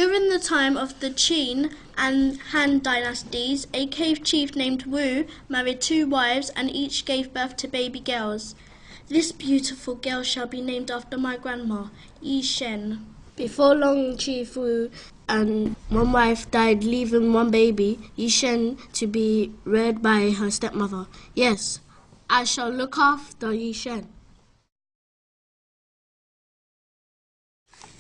During the time of the Qin and Han dynasties, a cave chief named Wu married 2 wives and each gave birth to baby girls. This beautiful girl shall be named after my grandma, Shen. Before long, Chief Wu and 1 wife died, leaving 1 baby, Shen, to be reared by her stepmother. Yes, I shall look after Shen.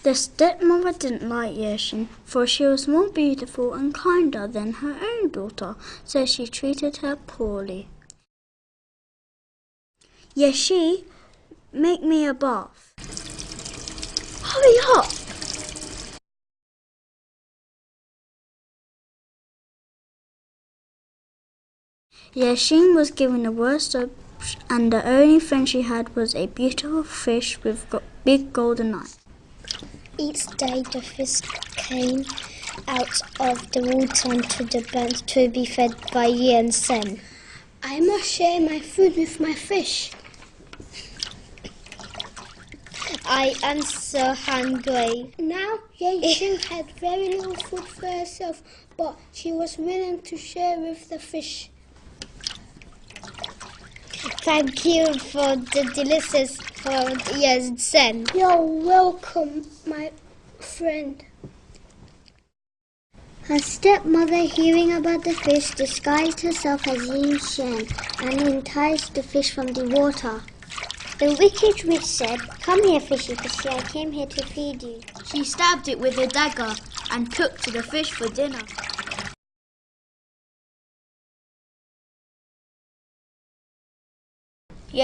The stepmother didn't like Shen, for she was more beautiful and kinder than her own daughter, so she treated her poorly. Yeshi, make me a bath. Hurry up! Yashin was given the worst soap, and the only friend she had was a beautiful fish with big golden eyes. Each day the fish came out of the water onto the bench to be fed by Yi and Shen. I must share my food with my fish. I am so hungry. Now Ye had very little food for herself, but she was willing to share with the fish. Thank you for the delicious food, Ye Shen. You're welcome, my friend. Her stepmother, hearing about the fish, disguised herself as Yi Shen and enticed the fish from the water. The wicked witch said, "Come here, fishy fishy, I came here to feed you." She stabbed it with a dagger and cooked the fish for dinner.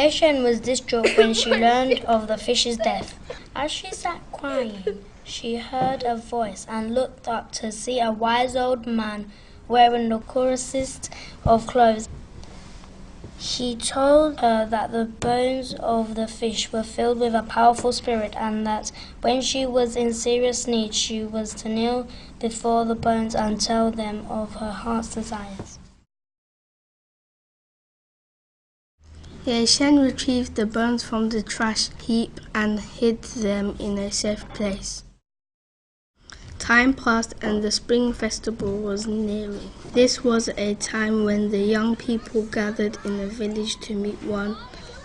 Shen was distraught when she learned of the fish's death. As she sat crying, she heard a voice and looked up to see a wise old man wearing the coarsest of clothes. He told her that the bones of the fish were filled with a powerful spirit, and that when she was in serious need, she was to kneel before the bones and tell them of her heart's desires. Shen retrieved the bones from the trash heap and hid them in a safe place. Time passed and the spring festival was nearing. This was a time when the young people gathered in the village to meet one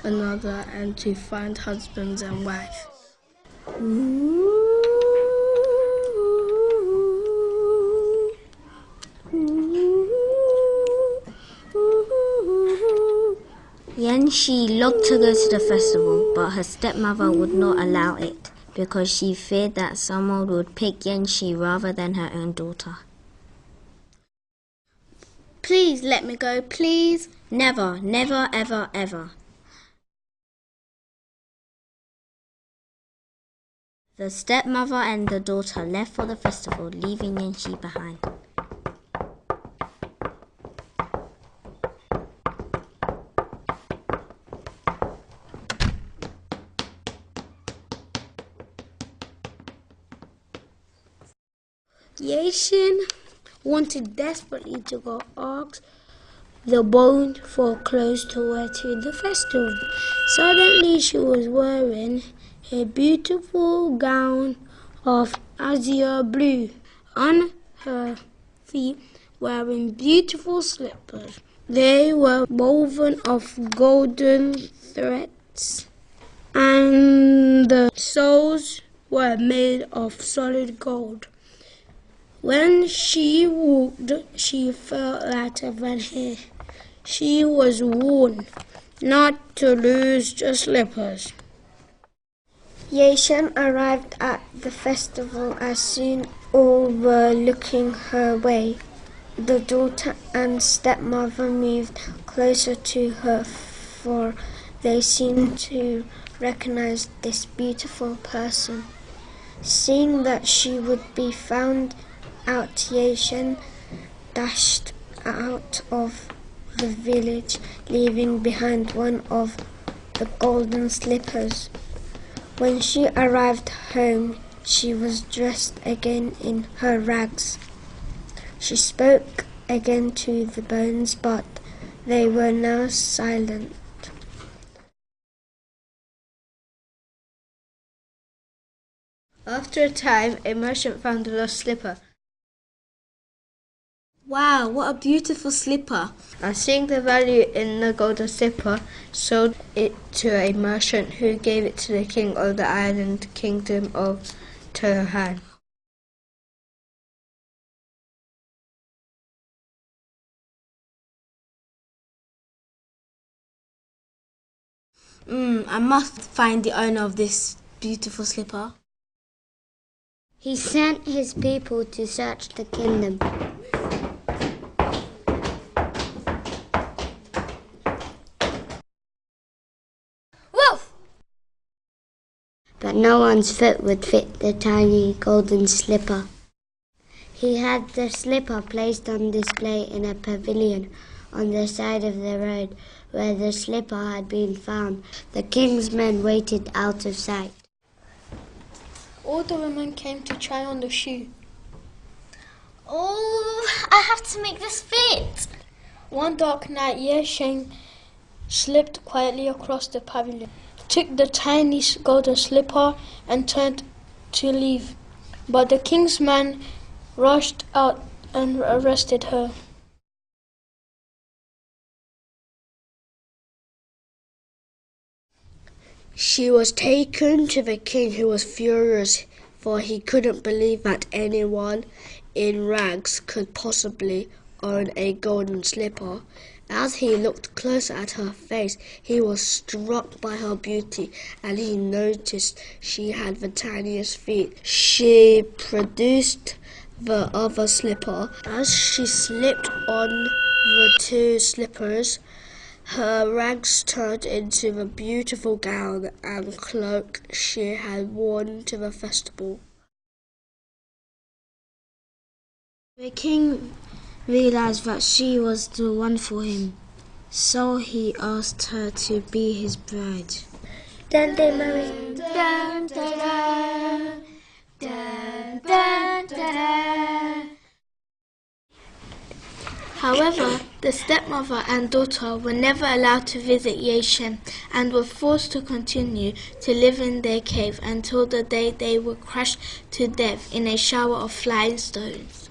another and to find husbands and wives. Yanxi longed to go to the festival, but her stepmother would not allow it, because she feared that someone would pick Yanxi rather than her own daughter. Please let me go, please. Never, never, ever, ever. The stepmother and the daughter left for the festival, leaving Yanxi behind. Shen wanted desperately to go ask the bone for clothes to wear to the festival. Suddenly she was wearing a beautiful gown of azure blue. On her feet wearing beautiful slippers. They were woven of golden threads, and the soles were made of solid gold. When she walked, she felt lighter than air. She was warned not to lose the slippers. Shen arrived at the festival as soon all were looking her way. The daughter and stepmother moved closer to her, for they seemed to recognize this beautiful person. Seeing that she would be found out, Shen dashed out of the village, leaving behind one of the golden slippers. When she arrived home, she was dressed again in her rags. She spoke again to the bones, but they were now silent. After a time, a merchant found a lost slipper. Wow, what a beautiful slipper. And seeing the value in the golden slipper, sold it to a merchant who gave it to the king of the island kingdom of Tohan. I must find the owner of this beautiful slipper. He sent his people to search the kingdom. Woof! But no one's foot would fit the tiny golden slipper. He had the slipper placed on display in a pavilion on the side of the road where the slipper had been found. The king's men waited out of sight. All the women came to try on the shoe. Oh, I have to make this fit. One dark night, Shen slipped quietly across the pavilion, took the tiny golden slipper and turned to leave. But the king's man rushed out and arrested her. She was taken to the king, who was furious, for he couldn't believe that anyone in rags could possibly own a golden slipper. As he looked closer at her face, he was struck by her beauty, and he noticed she had the tiniest feet. She produced the other slipper. As she slipped on the two slippers, her rags turned into the beautiful gown and cloak she had worn to the festival. The king realized that she was the one for him, so he asked her to be his bride. Then they married. Dun, dun, dun. Dun, dun, dun. However, the stepmother and daughter were never allowed to visit Shen and were forced to continue to live in their cave until the day they were crushed to death in a shower of flying stones.